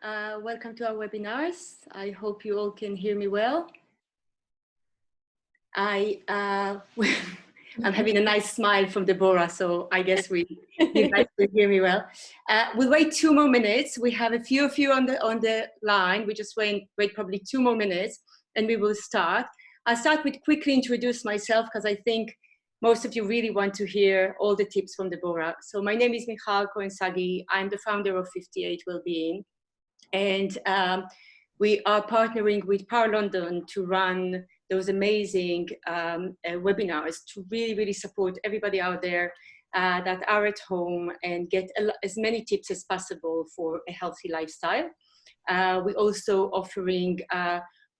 Welcome to our webinars. I hope you all can hear me well. I'm having a nice smile from Deborah, so I guess you guys will hear me well. We'll wait 2 more minutes. We have a few of you on the line. We just wait probably 2 more minutes, and we will start. I'll start with quickly introduce myself because I think most of you really want to hear all the tips from Deborah. So my name is Michal Cohen-Sagi. I'm the founder of 58 Wellbeing. And we are partnering with Power London to run those amazing webinars to really support everybody out there that are at home and get as many tips as possible for a healthy lifestyle. We're also offering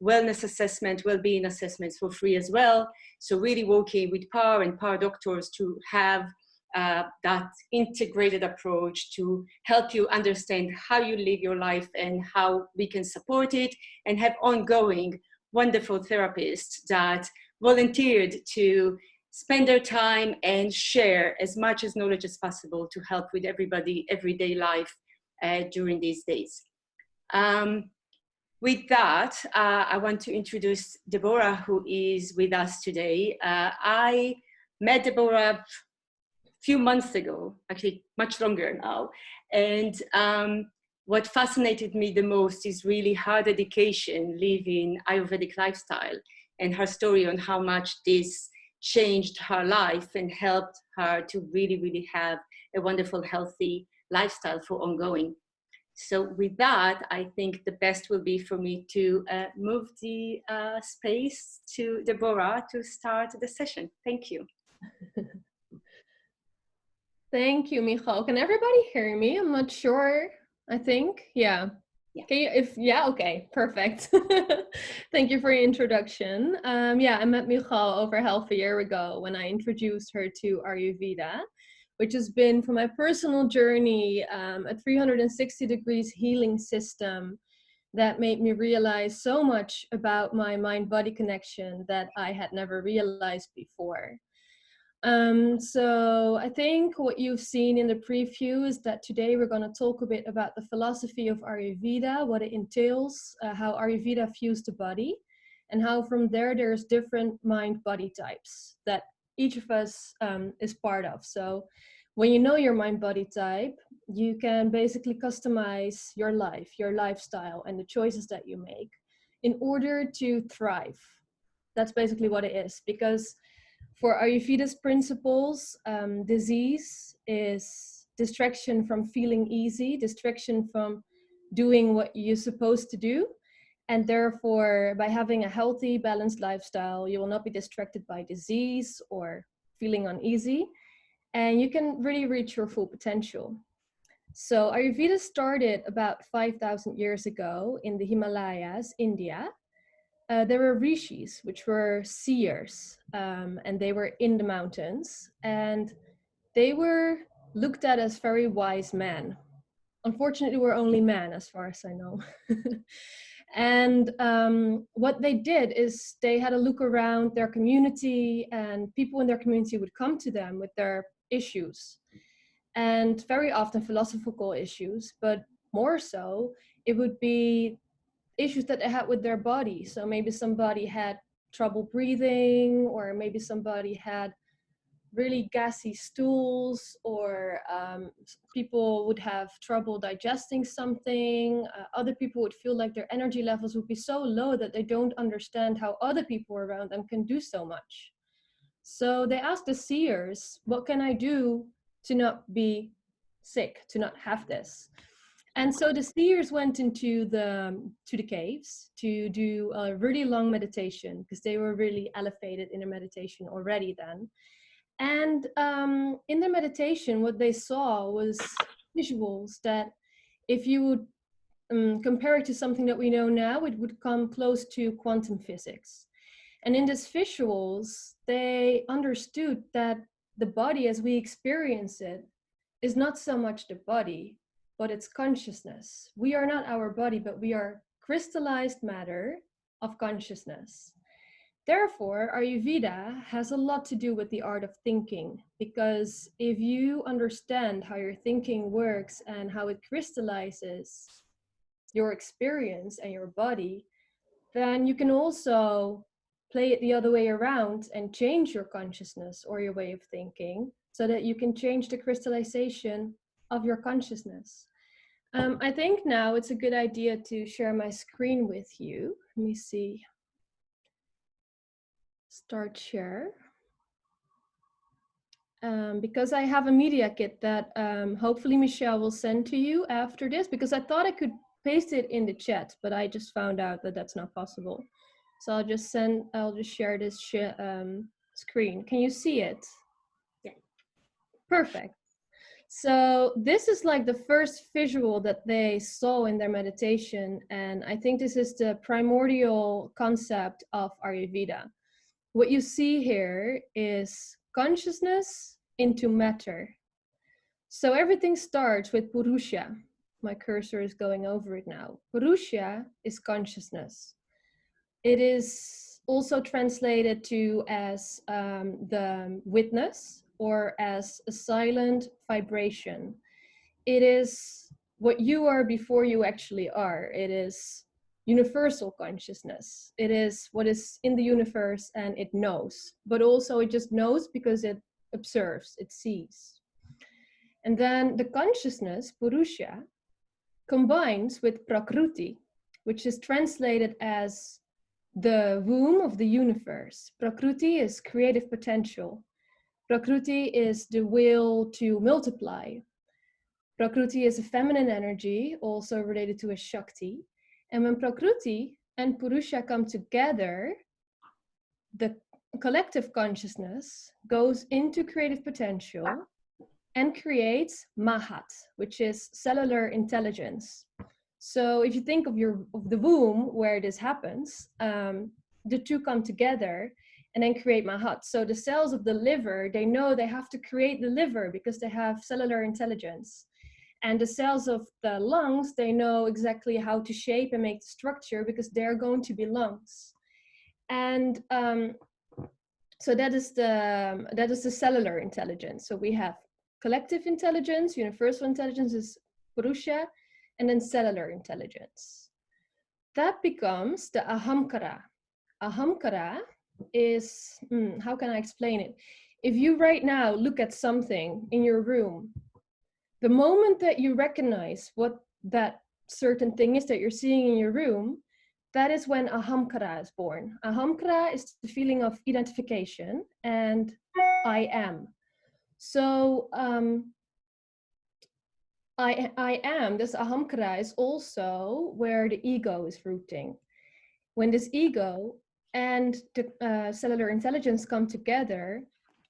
wellness assessment, well-being assessments for free as well. So really working with Power and Power doctors to have that integrated approach to help you understand how you live your life and how we can support it, and have ongoing wonderful therapists that volunteered to spend their time and share as much as knowledge as possible to help with everybody everyday life during these days. With that, I want to introduce Deborah, who is with us today. I met Deborah few months ago, actually much longer now. And what fascinated me the most is really her dedication living Ayurvedic lifestyle and her story on how much this changed her life and helped her to really have a wonderful, healthy lifestyle for ongoing. So with that, I think the best will be for me to move the space to Deborah to start the session. Thank you. Thank you, Michal. Can everybody hear me? I'm not sure. I think, yeah. Can you, okay, perfect. Thank you for your introduction. I met Michal over half a year ago when I introduced her to Ayurveda, which has been, for my personal journey, a 360 degrees healing system that made me realize so much about my mind-body connection that I had never realized before. So I think what you've seen in the preview is that today we're going to talk a bit about the philosophy of Ayurveda, what it entails, how Ayurveda views the body, and how from there's different mind-body types that each of us is part of. So when you know your mind-body type, you can basically customize your life, your lifestyle, and the choices that you make in order to thrive. That's basically what it is, because for Ayurveda's principles, disease is distraction from feeling easy, distraction from doing what you're supposed to do. And therefore, by having a healthy, balanced lifestyle, you will not be distracted by disease or feeling uneasy. And you can really reach your full potential. So Ayurveda started about 5,000 years ago in the Himalayas, India. There were rishis, which were seers, and they were in the mountains, and they were looked at as very wise men. Unfortunately, we're only men, as far as I know. And what they did is they had a look around their community, and people in their community would come to them with their issues, and very often philosophical issues, but more so, it would be issues that they had with their body. So maybe somebody had trouble breathing, or maybe somebody had really gassy stools, or people would have trouble digesting something. Other people would feel like their energy levels would be so low that they don't understand how other people around them can do so much. So they asked the seers, what can I do to not be sick, to not have this? And so the seers went into the caves to do a really long meditation, because they were really elevated in their meditation already then. And in their meditation, what they saw was visuals that, if you would compare it to something that we know now, it would come close to quantum physics. And in these visuals, they understood that the body as we experience it is not so much the body, but it's consciousness. We are not our body, but we are crystallized matter of consciousness. Therefore, Ayurveda has a lot to do with the art of thinking, because if you understand how your thinking works and how it crystallizes your experience and your body, then you can also play it the other way around and change your consciousness or your way of thinking so that you can change the crystallization of your consciousness. I think now it's a good idea to share my screen with you. Let me see. Start share. Because I have a media kit that hopefully Michelle will send to you after this, because I thought I could paste it in the chat, but I just found out that that's not possible. So I'll just share this screen. Can you see it? Yeah. Perfect. So this is like the first visual that they saw in their meditation. And I think this is the primordial concept of Ayurveda. What you see here is consciousness into matter. So everything starts with Purusha. My cursor is going over it now. Purusha is consciousness. It is also translated to as the witness or as a silent vibration. It is what you are before you actually are. It is universal consciousness. It is what is in the universe and it knows, but also it just knows because it observes, it sees. And then the consciousness, Purusha, combines with Prakruti, which is translated as the womb of the universe. Prakruti is creative potential. Prakruti is the will to multiply. Prakruti is a feminine energy, also related to a Shakti. And when Prakruti and Purusha come together, the collective consciousness goes into creative potential and creates Mahat, which is cellular intelligence. So if you think of the womb where this happens, the two come together and then create Mahat. So the cells of the liver, they know they have to create the liver because they have cellular intelligence. And the cells of the lungs, they know exactly how to shape and make the structure because they're going to be lungs. And so that is the cellular intelligence. So we have collective intelligence, universal intelligence is Purusha, and then cellular intelligence. That becomes the Ahamkara. Ahamkara is, how can I explain it? If you right now look at something in your room, the moment that you recognize what that certain thing is that you're seeing in your room, that is when Ahamkara is born. Ahamkara is the feeling of identification and I am. So I am, this Ahamkara is also where the ego is rooting. When this ego and the cellular intelligence come together,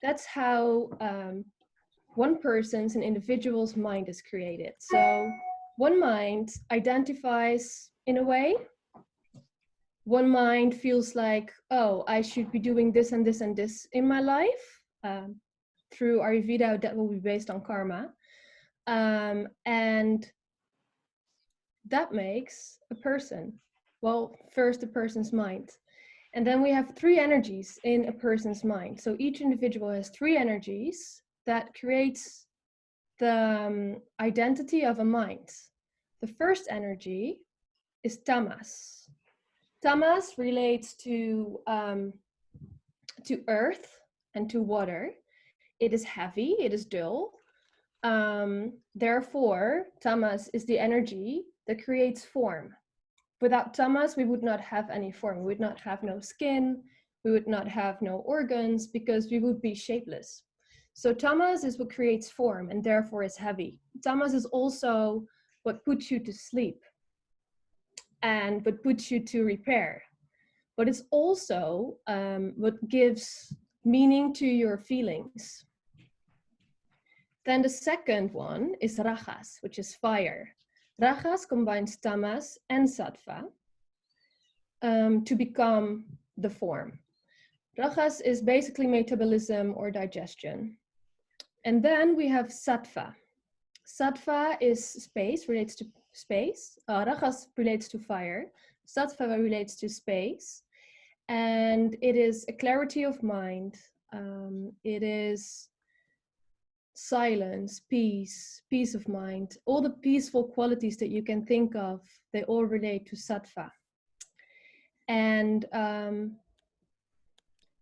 that's how one person's, an individual's mind is created. So one mind identifies in a way. One mind feels like, oh, I should be doing this and this and this in my life. Through Ayurveda, that will be based on karma. And that makes a person. Well, first a person's mind. And then we have three energies in a person's mind. So each individual has three energies that creates the identity of a mind. The first energy is Tamas. Tamas relates to earth and to water. It is heavy, it is dull. Therefore, Tamas is the energy that creates form. Without Tamas, we would not have any form. We would not have no skin. We would not have no organs because we would be shapeless. So Tamas is what creates form and therefore is heavy. Tamas is also what puts you to sleep and what puts you to repair. But it's also what gives meaning to your feelings. Then the second one is Rajas, which is fire. Rajas combines Tamas and Sattva to become the form. Rajas is basically metabolism or digestion. And then we have Sattva. Sattva is space, relates to space. Rajas relates to fire. Sattva relates to space. And it is a clarity of mind. It is silence, peace, peace of mind, all the peaceful qualities that you can think of, they all relate to Sattva. And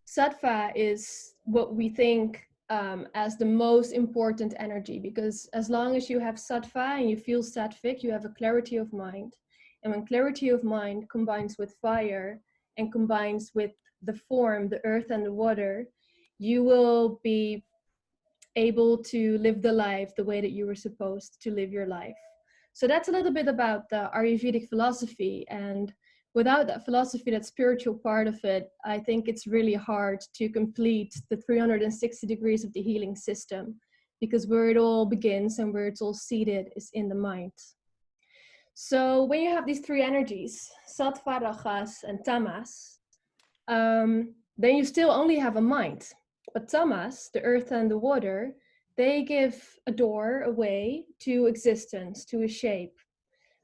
Sattva is what we think as the most important energy, because as long as you have Sattva and you feel sattvic, you have a clarity of mind. And when clarity of mind combines with fire and combines with the form, the earth and the water, you will be able to live the life the way that you were supposed to live your life. So that's a little bit about the Ayurvedic philosophy. And without that philosophy, that spiritual part of it, I think it's really hard to complete the 360 degrees of the healing system, because where it all begins and where it's all seated is in the mind. So when you have these three energies, Sattva, Rajas, and Tamas, then you still only have a mind. But Tamas, the earth and the water, they give a door, a way to existence, to a shape.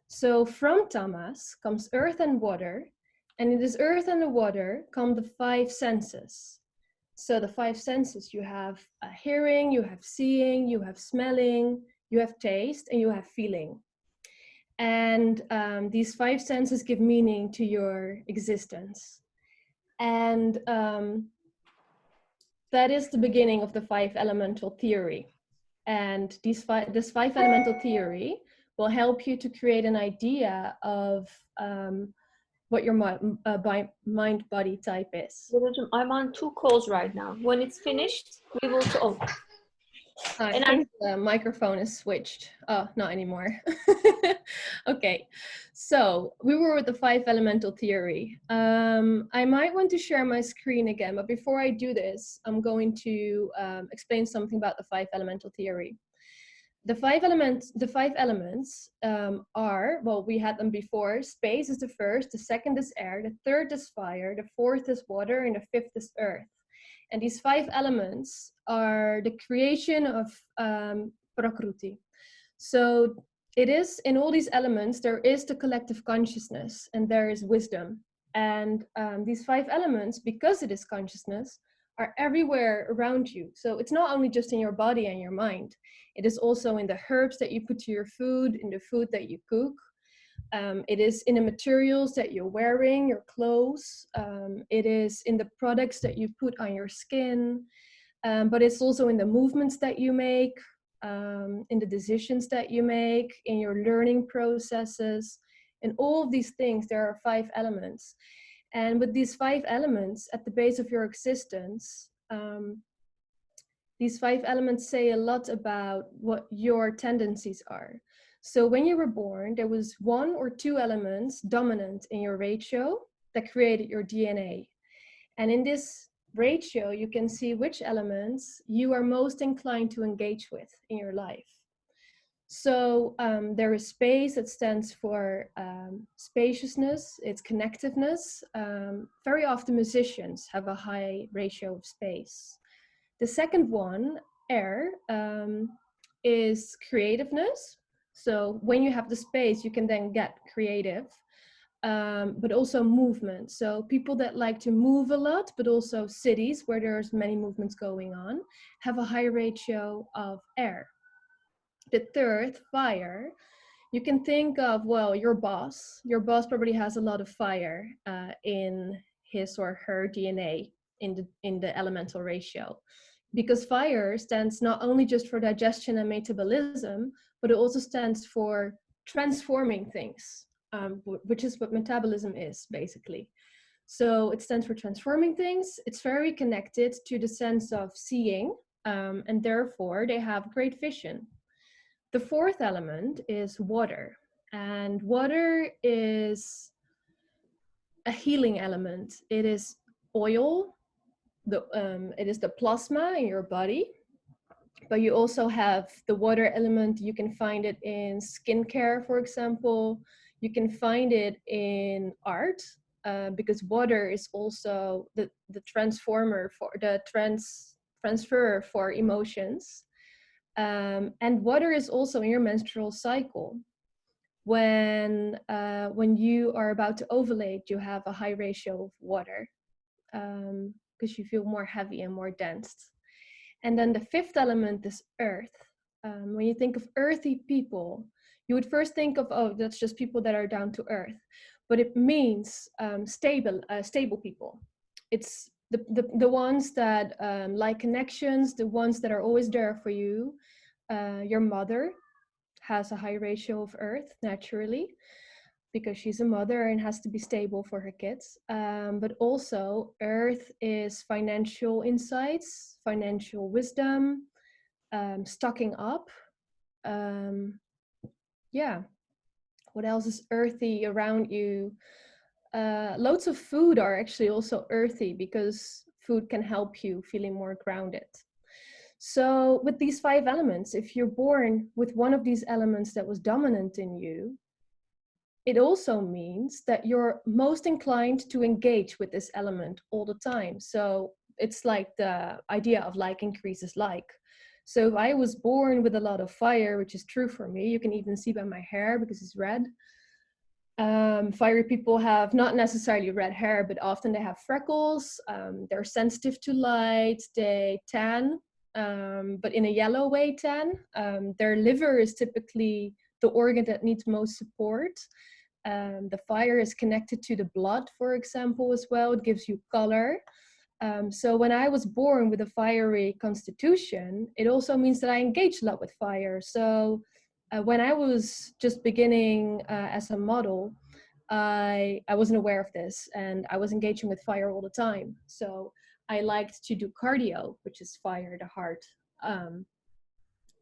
So from Tamas comes earth and water, and in this earth and the water come the five senses. So the five senses, you have hearing, you have seeing, you have smelling, you have taste, and you have feeling. And these five senses give meaning to your existence. And that is the beginning of the five elemental theory. And this five elemental theory will help you to create an idea of what your mind-body type is. I'm on 2 calls right now. When it's finished, we will talk. I think the microphone is switched. Oh, not anymore. Okay, so we were with the five elemental theory. I might want to share my screen again, but before I do this, I'm going to explain something about the five elemental theory. The five elements are, well, we had them before. Space is the first, the second is air, the third is fire, the fourth is water, and the fifth is earth. And these five elements are the creation of Prakruti. So it is, in all these elements, there is the collective consciousness and there is wisdom. And these five elements, because it is consciousness, are everywhere around you. So it's not only just in your body and your mind. It is also in the herbs that you put to your food, in the food that you cook. It is in the materials that you're wearing, your clothes. It is in the products that you put on your skin. But it's also in the movements that you make, in the decisions that you make, in your learning processes. In all of these things, there are five elements. And with these five elements at the base of your existence, these five elements say a lot about what your tendencies are. So when you were born, there was one or two elements dominant in your ratio that created your DNA. And in this ratio, you can see which elements you are most inclined to engage with in your life. So there is space that stands for spaciousness, it's connectiveness. Very often musicians have a high ratio of space. The second one, air, is creativeness. So when you have the space, you can then get creative, but also movement. So people that like to move a lot, but also cities where there's many movements going on, have a high ratio of air. The third, fire, you can think of, well, your boss probably has a lot of fire in his or her DNA in the elemental ratio. Because fire stands not only just for digestion and metabolism, but it also stands for transforming things, which is what metabolism is, basically. So it stands for transforming things. It's very connected to the sense of seeing, and therefore they have great vision. The fourth element is water, and water is a healing element. It is oil. It is the plasma in your body, but you also have the water element. You can find it in skincare, for example. You can find it in art, because water is also the transformer for the transfer for emotions. And water is also in your menstrual cycle. When you are about to ovulate, you have a high ratio of water, because you feel more heavy and more dense. And then the fifth element is earth. When you think of earthy people, you would first think of, oh, that's just people that are down to earth. But it means stable people. It's the ones that like connections, the ones that are always there for you. Your mother has a high ratio of earth, naturally, because she's a mother and has to be stable for her kids. But also, earth is financial insights, financial wisdom, stocking up. Yeah, what else is earthy around you? Loads of food are actually also earthy because food can help you feeling more grounded. So with these 5 elements, if you're born with one of these elements that was dominant in you, it also means that you're most inclined to engage with this element all the time. So it's like the idea of like increases like. So if I was born with a lot of fire, which is true for me, you can even see by my hair because it's red. Fiery people have not necessarily red hair, but often they have freckles. They're sensitive to light, they tan, but in a yellow way tan. Their liver is typically the organ that needs most support. The fire is connected to the blood, for example, as well. It gives you color. So when I was born with a fiery constitution, it also means that I engage a lot with fire. So when I was just beginning as a model, I wasn't aware of this, and I was engaging with fire all the time. So I liked to do cardio, which is fire the heart.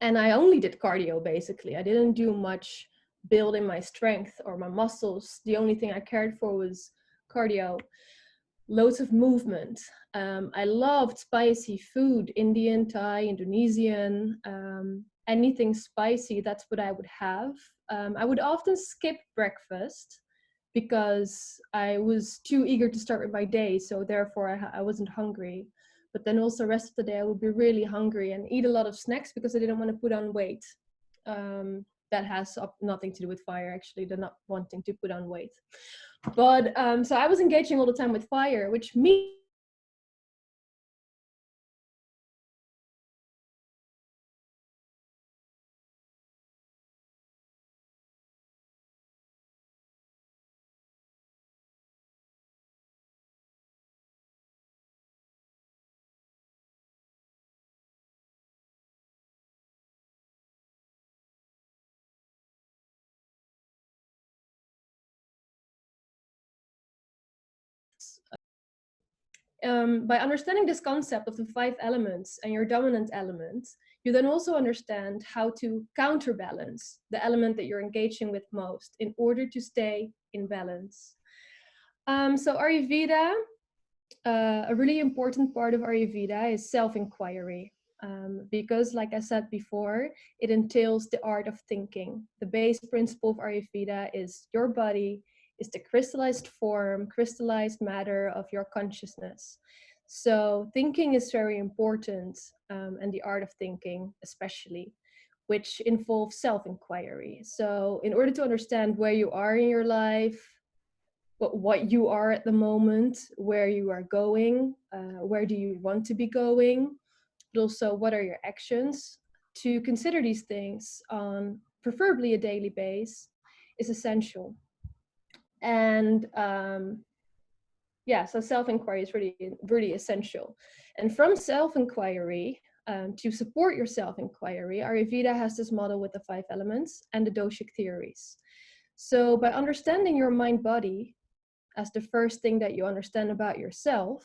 And I only did cardio, basically. I didn't do much building my strength or my muscles. The only thing I cared for was cardio. Loads of movement. I loved spicy food, Indian, Thai, Indonesian, anything spicy, that's what I would have. I would often skip breakfast because I was too eager to start with my day, so therefore I wasn't hungry. But then also the rest of the day I would be really hungry and eat a lot of snacks because I didn't want to put on weight. That has nothing to do with fire, actually. They're not wanting to put on weight. But so I was engaging all the time with fire, which means by understanding this concept of the 5 elements and your dominant element, you then also understand how to counterbalance the element that you're engaging with most in order to stay in balance. So Ayurveda, a really important part of Ayurveda is self-inquiry. Because, like I said before, it entails the art of thinking. The base principle of Ayurveda is your body is the crystallized form, crystallized matter of your consciousness. So thinking is very important, and the art of thinking especially, which involves self-inquiry. So in order to understand where you are in your life, what you are at the moment, where you are going, where do you want to be going, but also what are your actions. To consider these things on preferably a daily basis is essential. And yeah, so self-inquiry is really, really essential. And from self-inquiry, to support your self-inquiry, Ayurveda has this model with the 5 elements and the doshic theories. So by understanding your mind-body as the first thing that you understand about yourself,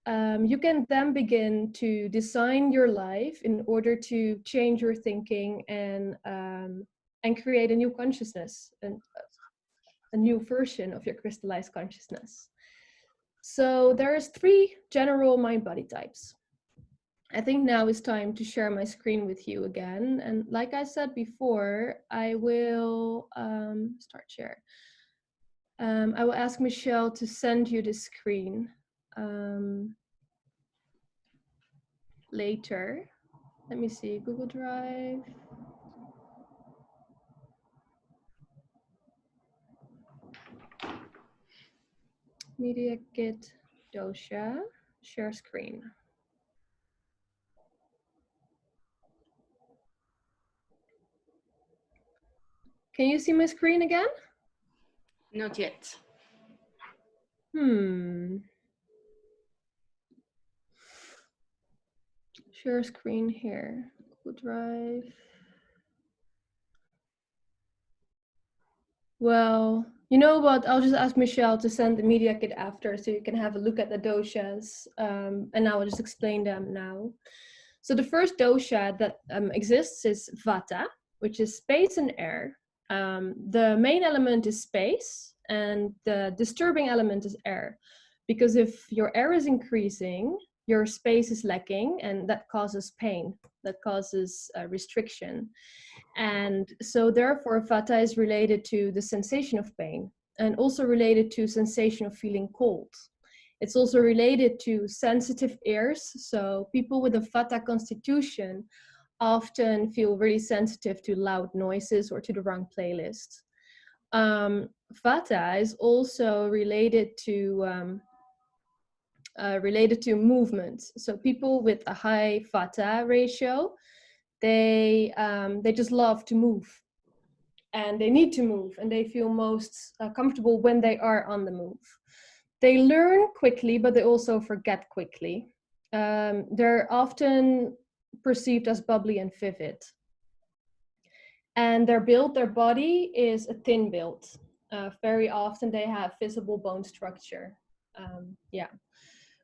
you can then begin to design your life in order to change your thinking and create a new consciousness, and a new version of your crystallized consciousness. So there's 3 general mind-body types. I think now is time to share my screen with you again. And like I said before, I will start share. I will ask Michelle to send you the screen later. Let me see, Google Drive. Media Kit Dosha, share screen. Can you see my screen again? Not yet. Share screen here. Google Drive. Well, you know what? I'll just ask Michelle to send the media kit after so you can have a look at the doshas. And I will just explain them now. So the first dosha that exists is Vata, which is space and air. The main element is space and the disturbing element is air. Because if your air is increasing, your space is lacking, and that causes pain, that causes restriction. And so therefore Vata is related to the sensation of pain and also related to sensation of feeling cold. It's also related to sensitive ears. So people with a Vata constitution often feel really sensitive to loud noises or to the wrong playlist. Vata is also related to movement. So people with a high Vata ratio, they just love to move, and they need to move, and they feel most comfortable when they are on the move. They learn quickly, but they also forget quickly. They're often perceived as bubbly and vivid. And their body is a thin build. Very often they have visible bone structure.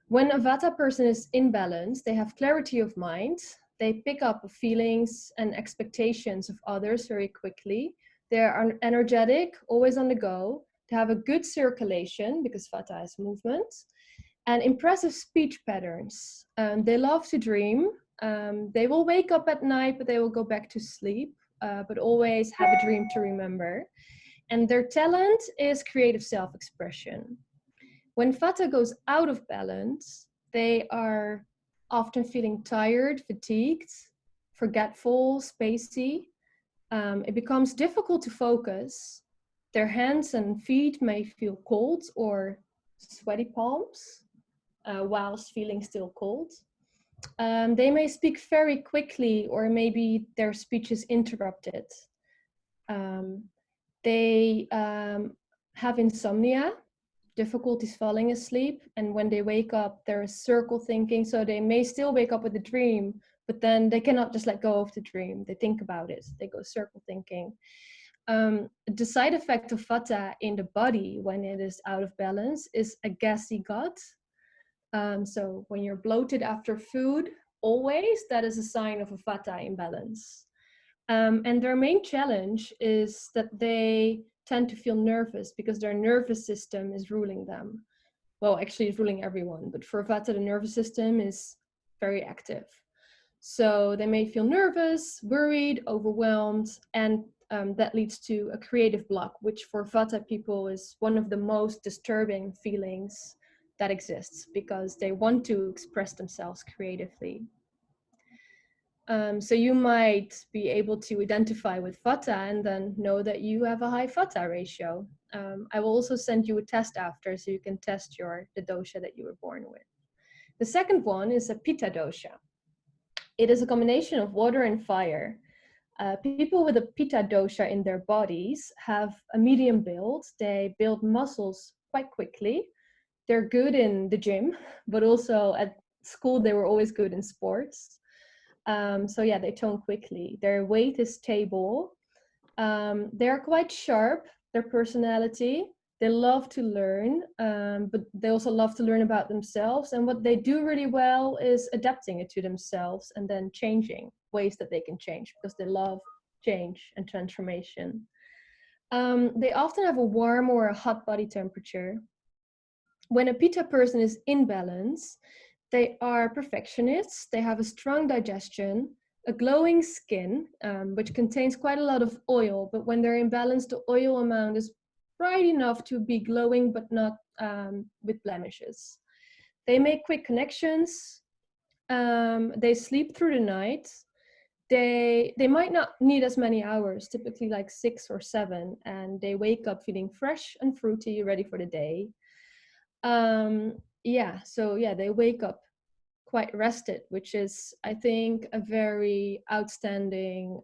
When a Vata person is in balance, they have clarity of mind. They pick up feelings and expectations of others very quickly. They are energetic, always on the go. They have a good circulation because Vata is movement, and impressive speech patterns. They love to dream. They will wake up at night, but they will go back to sleep, but always have a dream to remember. And their talent is creative self-expression. When Vata goes out of balance, they are often feeling tired, fatigued, forgetful, spacey. It becomes difficult to focus. Their hands and feet may feel cold or sweaty palms, whilst feeling still cold. They may speak very quickly, or maybe their speech is interrupted. They have insomnia, difficulties falling asleep, and when they wake up, there is circle thinking. So they may still wake up with a dream, but then they cannot just let go of the dream. They think about it. They go circle thinking. The side effect of Vata in the body when it is out of balance is a gassy gut. So when you're bloated after food, always, that is a sign of a Vata imbalance. And their main challenge is that they tend to feel nervous because their nervous system is ruling them. Well, actually it's ruling everyone, but for Vata, the nervous system is very active. So they may feel nervous, worried, overwhelmed, and that leads to a creative block, which for Vata people is one of the most disturbing feelings that exists because they want to express themselves creatively. So you might be able to identify with Vata and then know that you have a high Vata ratio. I will also send you a test after so you can test the dosha that you were born with. The second one is a Pita Dosha. It is a combination of water and fire. People with a Pita Dosha in their bodies have a medium build. They build muscles quite quickly. They're good in the gym, but also at school they were always good in sports. So yeah, they tone quickly. Their weight is stable. They're quite sharp, their personality. They love to learn, but they also love to learn about themselves. And what they do really well is adapting it to themselves and then changing ways that they can change because they love change and transformation. They often have a warm or a hot body temperature. When a Pitta person is in balance, they are perfectionists. They have a strong digestion, a glowing skin, which contains quite a lot of oil. But when they're in balance, the oil amount is bright enough to be glowing, but not with blemishes. They make quick connections. They sleep through the night. They might not need as many hours, typically like 6 or 7, and they wake up feeling fresh and fruity, ready for the day. They wake up quite rested, which is, I think, a very outstanding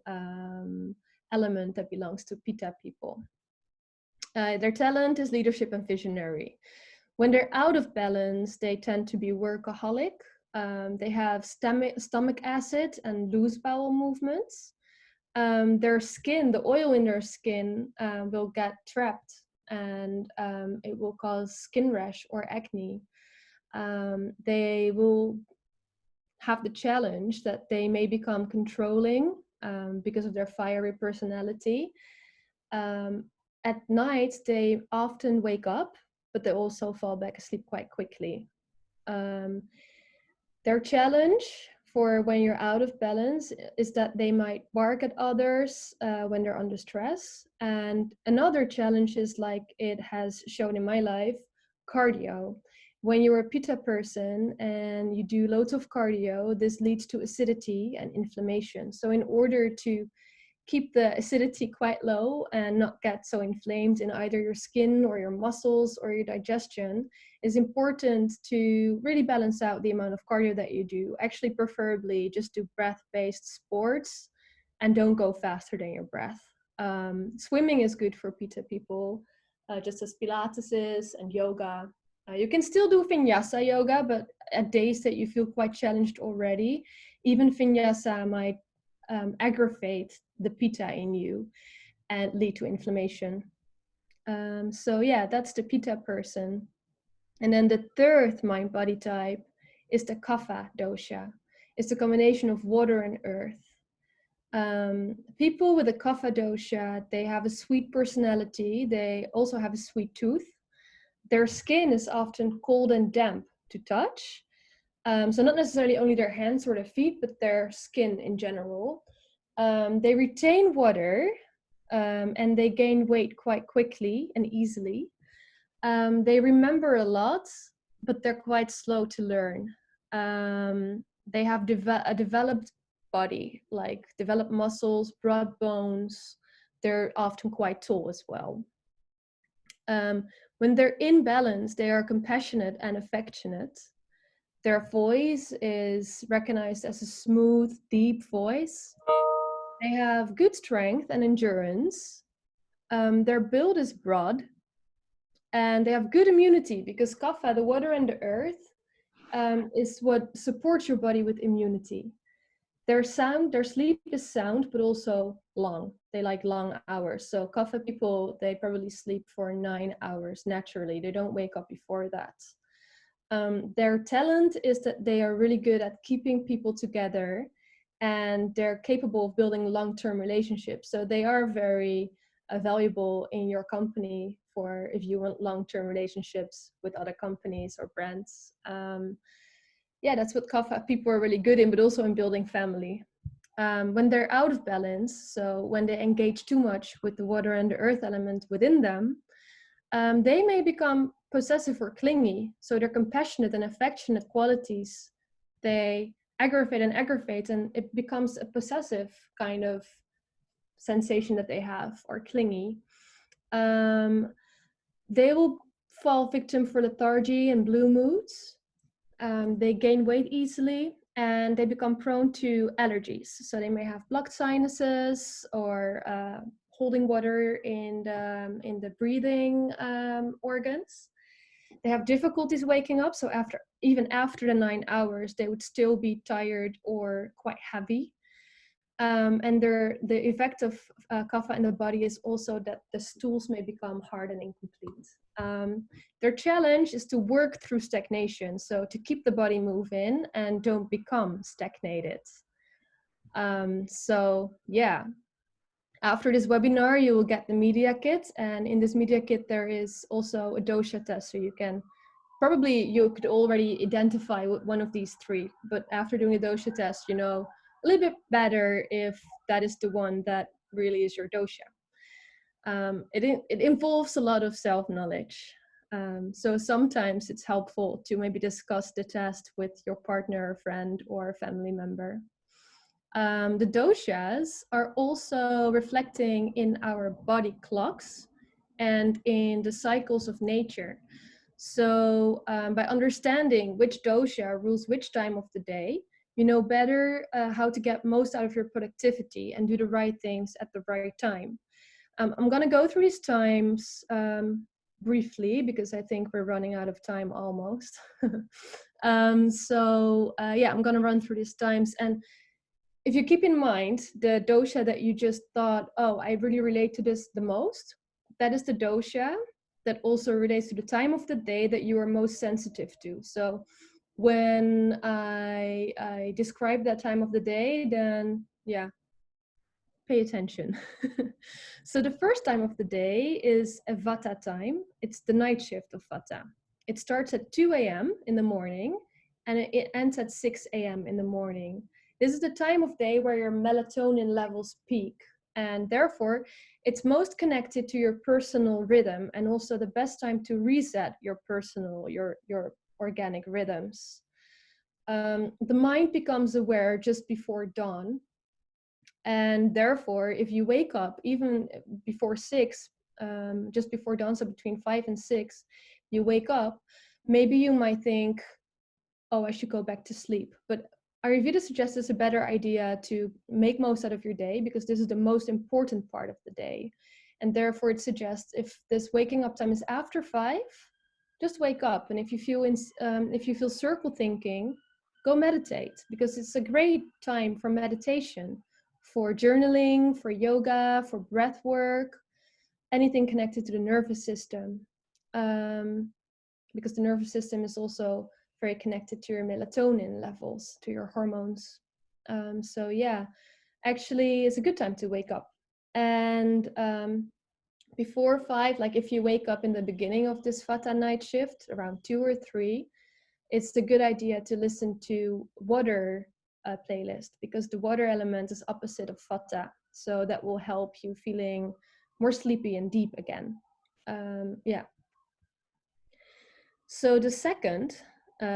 element that belongs to Pitta people. Their talent is leadership and visionary. When they're out of balance, they tend to be workaholic. They have stomach acid and loose bowel movements. Their skin, the oil in their skin will get trapped, and it will cause skin rash or acne. They will have the challenge that they may become controlling because of their fiery personality. At night, they often wake up, but they also fall back asleep quite quickly. Their challenge for when you're out of balance is that they might bark at others when they're under stress. And another challenge is, like it has shown in my life, cardio. When you're a Pitta person and you do loads of cardio, this leads to acidity and inflammation. So in order to keep the acidity quite low and not get so inflamed in either your skin or your muscles or your digestion, it's important to really balance out the amount of cardio that you do. Actually, preferably just do breath-based sports and don't go faster than your breath. Swimming is good for Pitta people, just as Pilates is, and yoga. You can still do vinyasa yoga, but at days that you feel quite challenged already, even vinyasa might aggravate the Pitta in you and lead to inflammation. So yeah, that's the Pitta person. And then the third mind-body type is the Kapha Dosha. It's a combination of water and earth. People with a Kapha Dosha, they have a sweet personality. They also have a sweet tooth. Their skin is often cold and damp to touch. So not necessarily only their hands or their feet, but their skin in general. They retain water and they gain weight quite quickly and easily. They remember a lot, but they're quite slow to learn. They have a developed body, like developed muscles, broad bones. They're often quite tall as well. When they're in balance, they are compassionate and affectionate. Their voice is recognized as a smooth, deep voice. They have good strength and endurance. Their build is broad. And they have good immunity because Kapha, the water and the earth, is what supports your body with immunity. Their sleep is sound, but also long. They like long hours. So Kapha people, they probably sleep for 9 hours naturally. They don't wake up before that. Their talent is that they are really good at keeping people together, and they're capable of building long-term relationships. So they are very valuable in your company for if you want long-term relationships with other companies or brands. Yeah, that's what Kapha people are really good in, but also in building family. When they're out of balance, so when they engage too much with the water and the earth element within them, they may become possessive or clingy. So their compassionate and affectionate qualities, they aggravate, and it becomes a possessive kind of sensation that they have, or clingy. They will fall victim for lethargy and blue moods. They gain weight easily, and they become prone to allergies. So they may have blocked sinuses or holding water in the breathing organs. They have difficulties waking up. So even after the 9 hours, they would still be tired or quite heavy. And the effect of Kapha in the body is also that the stools may become hard and incomplete. Their challenge is to work through stagnation, so to keep the body moving and don't become stagnated. So yeah, after this webinar, you will get the media kit, and in this media kit there is also a dosha test, so you could already identify one of these three, but after doing a dosha test, you know a little bit better if that is the one that really is your dosha. It involves a lot of self-knowledge. So sometimes it's helpful to maybe discuss the test with your partner, friend, or family member. The doshas are also reflecting in our body clocks and in the cycles of nature. So by understanding which dosha rules which time of the day, You know better how to get most out of your productivity and do the right things at the right time. I'm going to go through these times briefly because I think we're running out of time almost. Yeah, I'm going to run through these times. And if you keep in mind the dosha that you just thought, oh, I really relate to this the most, that is the dosha that also relates to the time of the day that you are most sensitive to. So when I describe that time of the day, then yeah, pay attention. So the first time of the day is a Vata time. It's the night shift of Vata. It starts at 2 a.m. in the morning and it ends at 6 a.m. in the morning. This is the time of day where your melatonin levels peak, and therefore it's most connected to your personal rhythm and also the best time to reset your personal, your organic rhythms. The mind becomes aware just before dawn, and therefore if you wake up even before 6, just before dawn, so between 5 and 6 you wake up, maybe you might think, oh, I should go back to sleep. But Ayurveda suggests it's a better idea to make most out of your day because this is the most important part of the day. And therefore it suggests if this waking up time is after 5, just wake up. And if you feel circle thinking, go meditate, because it's a great time for meditation, for journaling, for yoga, for breath work, anything connected to the nervous system. Because the nervous system is also very connected to your melatonin levels, to your hormones. So yeah, actually it's a good time to wake up. And before 5, like if you wake up in the beginning of this Vata night shift around 2 or 3, it's the good idea to listen to water playlist, because the water element is opposite of Vata. So that will help you feeling more sleepy and deep again. Yeah. So the second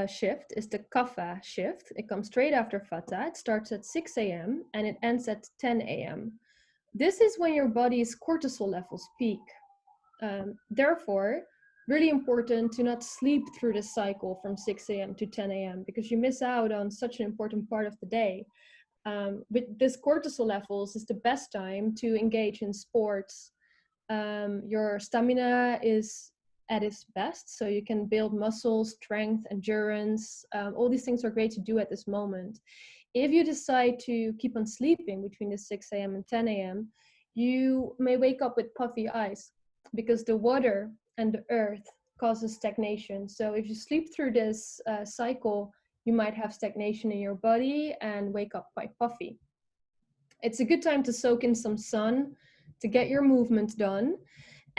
shift is the Kapha shift. It comes straight after Vata. It starts at 6 a.m. and it ends at 10 a.m. This is when your body's cortisol levels peak. Therefore, really important to not sleep through the cycle from 6 a.m. to 10 a.m. because you miss out on such an important part of the day. With this cortisol levels is the best time to engage in sports. Your stamina is at its best, so you can build muscle strength, endurance. All these things are great to do at this moment. If you decide to keep on sleeping between the 6 a.m. and 10 a.m., you may wake up with puffy eyes because the water and the earth causes stagnation. So if you sleep through this cycle, you might have stagnation in your body and wake up quite puffy. It's a good time to soak in some sun, to get your movement done.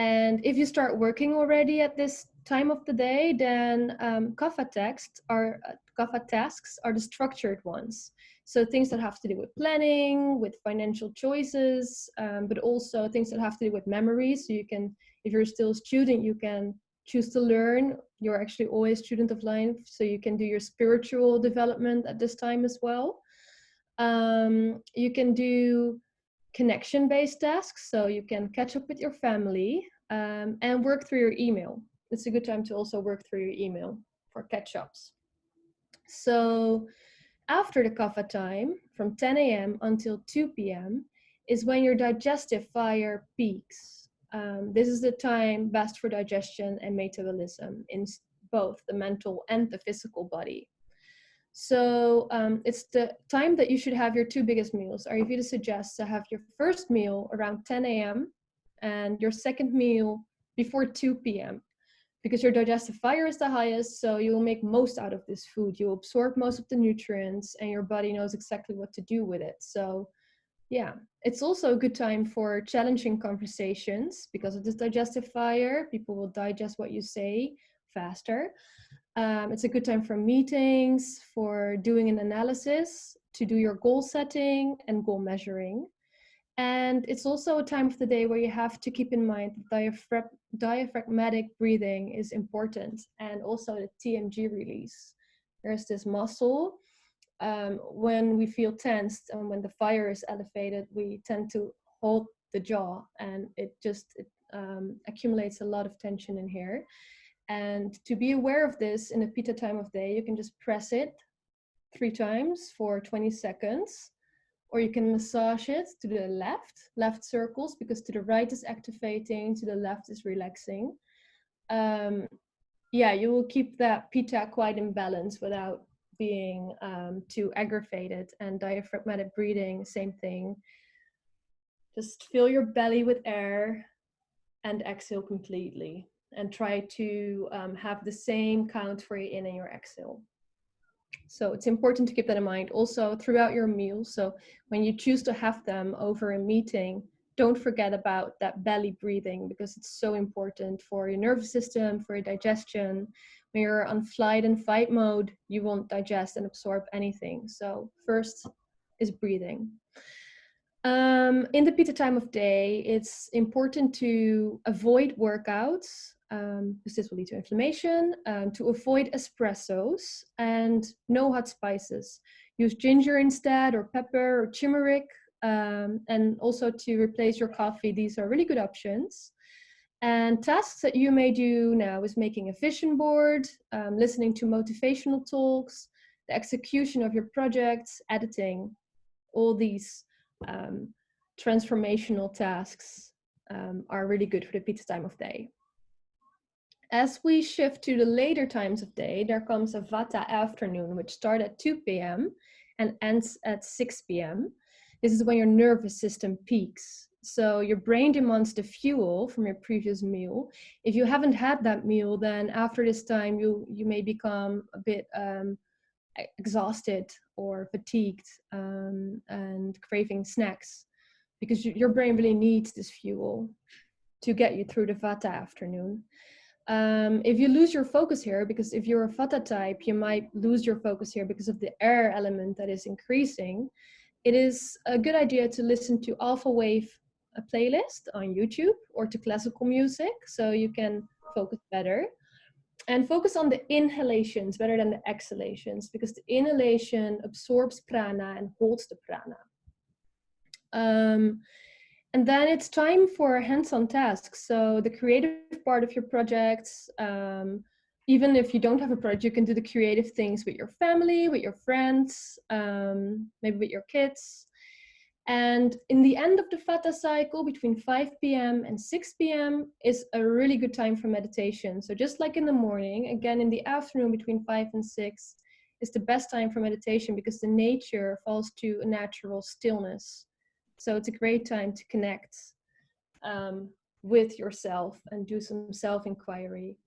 And if you start working already at this time of the day, then Kapha tasks are the structured ones. So things that have to do with planning, with financial choices, but also things that have to do with memory. So you can, if you're still a student, you can choose to learn. You're actually always a student of life, so you can do your spiritual development at this time as well. You can do connection-based tasks, so you can catch up with your family and work through your email. It's a good time to also work through your email for catch-ups. So after the Kapha time, from 10 a.m. until 2 p.m. is when your digestive fire peaks. This is the time best for digestion and metabolism in both the mental and the physical body. So it's the time that you should have your 2 biggest meals. Ayurveda suggests to have your first meal around 10 a.m. and your second meal before 2 p.m. because your digestive fire is the highest, so you will make most out of this food. You absorb most of the nutrients and your body knows exactly what to do with it. So yeah, it's also a good time for challenging conversations because of this digestive fire. People will digest what you say faster. It's a good time for meetings, for doing an analysis, to do your goal setting and goal measuring. And it's also a time of the day where you have to keep in mind that diaphragmatic breathing is important, and also the TMG release. There's this muscle. When we feel tensed and when the fire is elevated, we tend to hold the jaw, and it accumulates a lot of tension in here. And to be aware of this in the Pitta time of day, you can just press it 3 times for 20 seconds. Or you can massage it to the left circles, because to the right is activating, to the left is relaxing. Yeah, you will keep that pitta quite in balance without being too aggravated. And diaphragmatic breathing, same thing. Just fill your belly with air and exhale completely. And try to have the same count for your in and your exhale. So it's important to keep that in mind also throughout your meals. So when you choose to have them over a meeting, don't forget about that belly breathing, because it's so important for your nervous system, for your digestion. When you're on flight and fight mode, you won't digest and absorb anything. So first is breathing. In the Pitta time of day, it's important to avoid workouts, because this will lead to inflammation, to avoid espressos, and no hot spices. Use ginger instead, or pepper, or turmeric, and also to replace your coffee. These are really good options. And tasks that you may do now is making a vision board, listening to motivational talks, the execution of your projects, editing. All these transformational tasks are really good for the Pitta time of day. As we shift to the later times of day, there comes a Vata afternoon, which starts at 2 p.m. and ends at 6 p.m. This is when your nervous system peaks. So your brain demands the fuel from your previous meal. If you haven't had that meal, then after this time, you may become a bit exhausted or fatigued, and craving snacks, because your brain really needs this fuel to get you through the Vata afternoon. If you lose your focus here, because if you're a Vata type, you might lose your focus here because of the air element that is increasing. It is a good idea to listen to alpha wave a playlist on YouTube, or to classical music, so you can focus better. And focus on the inhalations better than the exhalations, because the inhalation absorbs prana and holds the prana. And then it's time for hands-on tasks. So the creative part of your projects, even if you don't have a project, you can do the creative things with your family, with your friends, maybe with your kids. And in the end of the Vata cycle, between 5 p.m. and 6 p.m. is a really good time for meditation. So just like in the morning, again, in the afternoon between 5 and 6 is the best time for meditation, because the nature falls to a natural stillness. So it's a great time to connect with yourself and do some self-inquiry.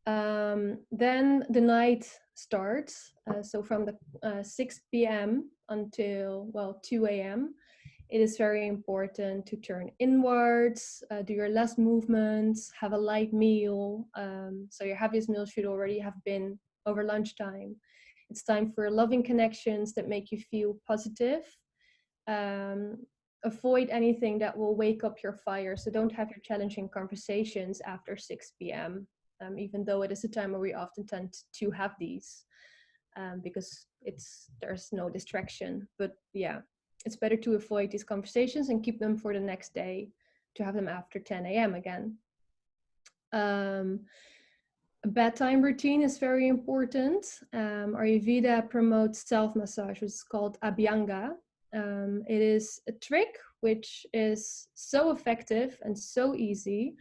Then the night starts. So from the 6 p.m. until, well, 2 a.m., it is very important to turn inwards, do your last movements, have a light meal. So your heaviest meal should already have been over lunchtime. It's time for loving connections that make you feel positive. Avoid anything that will wake up your fire. So don't have your challenging conversations after 6 p.m. Even though it is a time where we often tend to have these, because there's no distraction. But yeah, it's better to avoid these conversations and keep them for the next day, to have them after 10 a.m. again. A bedtime routine is very important. Ayurveda promotes self-massage, which is called abhyanga. It is a trick which is so effective and so easy.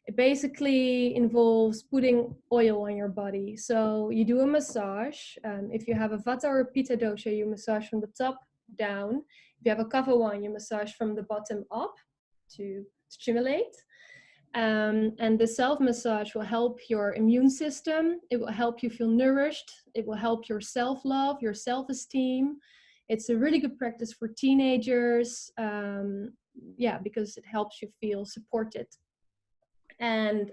It basically involves putting oil on your body. So you do a massage. If you have a Vata or a Pita Dosha, you massage from the top down. If you have a Kapha one, you massage from the bottom up to stimulate. And the self-massage will help your immune system. It will help you feel nourished. It will help your self-love, your self-esteem. It's a really good practice for teenagers, because it helps you feel supported. And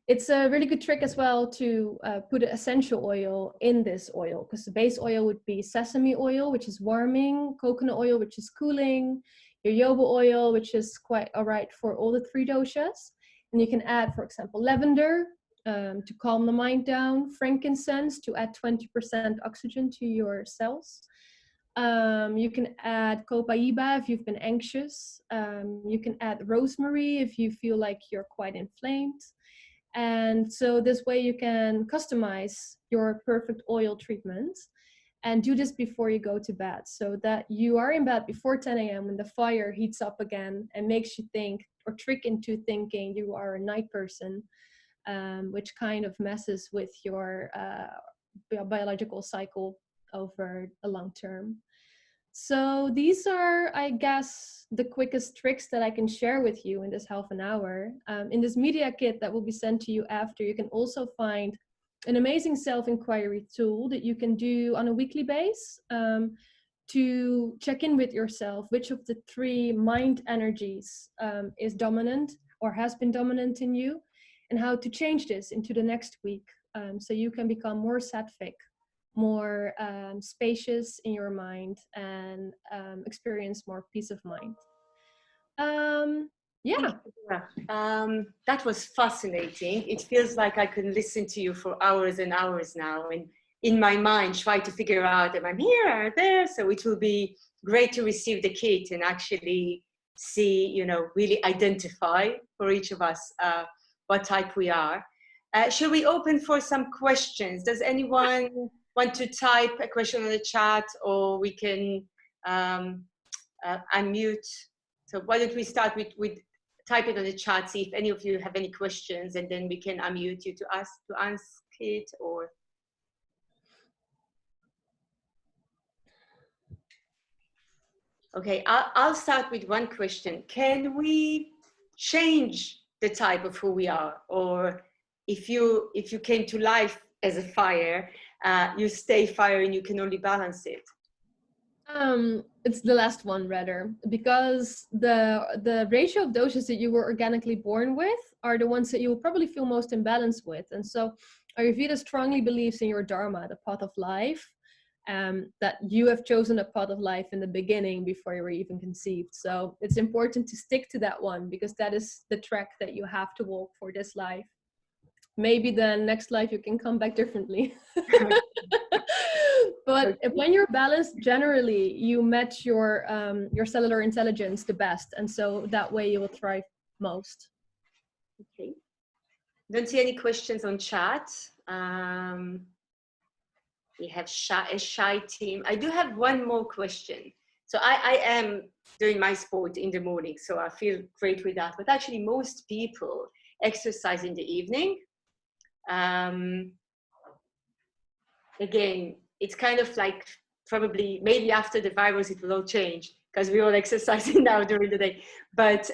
it's a really good trick as well to put an essential oil in this oil, because the base oil would be sesame oil, which is warming, coconut oil, which is cooling, jojoba oil, which is quite all right for all the 3 doshas. And you can add, for example, lavender to calm the mind down, frankincense to add 20% oxygen to your cells. You can add copaiba if you've been anxious. You can add rosemary if you feel like you're quite inflamed. And so this way you can customize your perfect oil treatment. And do this before you go to bed, so that you are in bed before 10 a.m. when the fire heats up again and makes you think or trick into thinking you are a night person, which kind of messes with your biological cycle over a long term. So these are, I guess, the quickest tricks that I can share with you in this half an hour. In this media kit that will be sent to you after, you can also find an amazing self-inquiry tool that you can do on a weekly basis to check in with yourself, which of the three mind energies is dominant or has been dominant in you, and how to change this into the next week, so you can become more sattvic, more spacious in your mind, and experience more peace of mind. Yeah. That was fascinating. It feels like I could listen to you for hours and hours now, and in my mind try to figure out if I'm here or there. So it will be great to receive the kit and actually see, you know, really identify for each of us what type we are. Should we open for some questions? Does anyone want to type a question on the chat, or we can unmute? So why don't we start with type it on the chat, see if any of you have any questions, and then we can unmute you to ask it, or. Okay, I'll start with one question. Can we change the type of who we are? Or if you came to life as a fire, you stay fire and you can only balance it? It's the last one rather, because the ratio of doshas that you were organically born with are the ones that you will probably feel most imbalanced with. And so Ayurveda strongly believes in your dharma, the path of life, that you have chosen a path of life in the beginning before you were even conceived. So it's important to stick to that one, because that is the track that you have to walk for this life. Maybe the next life you can come back differently. But when you're balanced, generally you match your cellular intelligence the best, and so that way you will thrive most. Okay. Don't see any questions on chat. We have a shy team. I do have one more question. So I am doing my sport in the morning, so I feel great with that. But actually, most people exercise in the evening. Again, it's kind of like probably maybe after the virus it will all change, because we're all exercising now during the day. But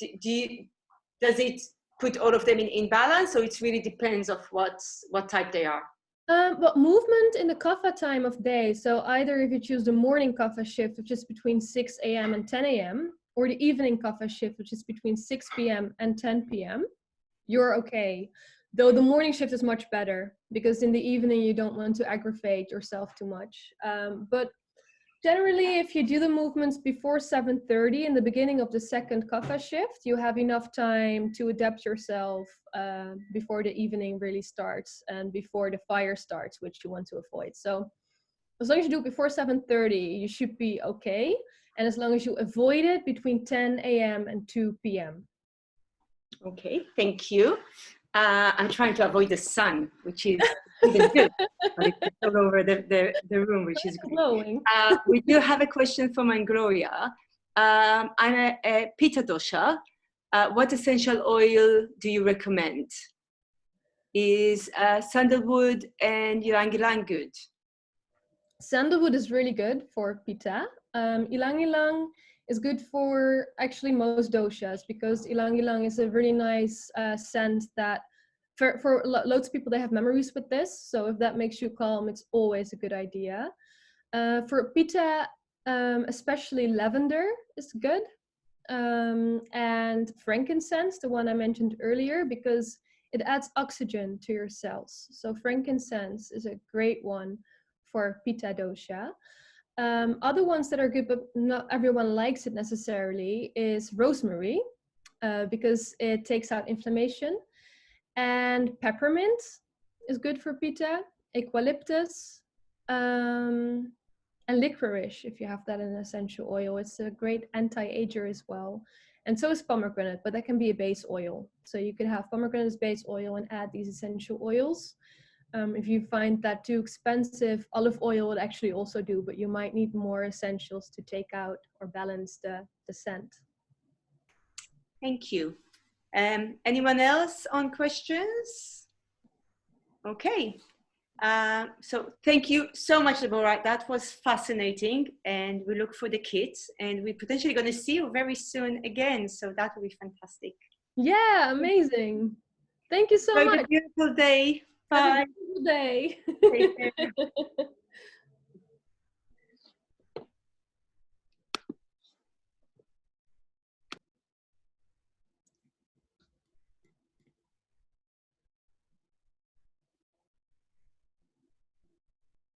does it put all of them in balance, or it really depends of what type they are? But movement in the kapha time of day, so either if you choose the morning kapha shift, which is between 6 a.m. and 10 a.m., or the evening kapha shift, which is between 6 p.m. and 10 p.m., you're okay. Though the morning shift is much better, because in the evening you don't want to aggravate yourself too much. But generally, if you do the movements before 7:30 in the beginning of the second kapha shift, you have enough time to adapt yourself before the evening really starts and before the fire starts, which you want to avoid. So as long as you do it before 7:30, you should be okay. And as long as you avoid it between 10 a.m. and 2 p.m. Okay, thank you. I'm trying to avoid the sun, which is even good, but it's all over the room, which is great. We do have a question from Gloria. I'm a Pita Dosha. What essential oil do you recommend? Is sandalwood and ylang-ylang good? Sandalwood is really good for Pitta. Ylang-ylang is good for actually most doshas, because ylang-ylang is a really nice scent that for loads of people, they have memories with this. So if that makes you calm, it's always a good idea. For Pitta, especially lavender is good. And frankincense, the one I mentioned earlier, because it adds oxygen to your cells. So frankincense is a great one for Pita Dosha. Other ones that are good, but not everyone likes it necessarily, is rosemary, because it takes out inflammation. And peppermint is good for Pitta, eucalyptus, and licorice, if you have that in an essential oil. It's a great anti-ager as well. And so is pomegranate, but that can be a base oil. So you can have pomegranate as base oil and add these essential oils. If you find that too expensive, olive oil would actually also do, but you might need more essentials to take out or balance the scent. Thank you. Anyone else on questions? Okay. So thank you so much, Deborah. That was fascinating, and we look for the kits, and we're potentially going to see you very soon again. So that will be fantastic. Yeah, amazing. Thank you so Have much. a beautiful day. Have Bye. a beautiful day. Take care.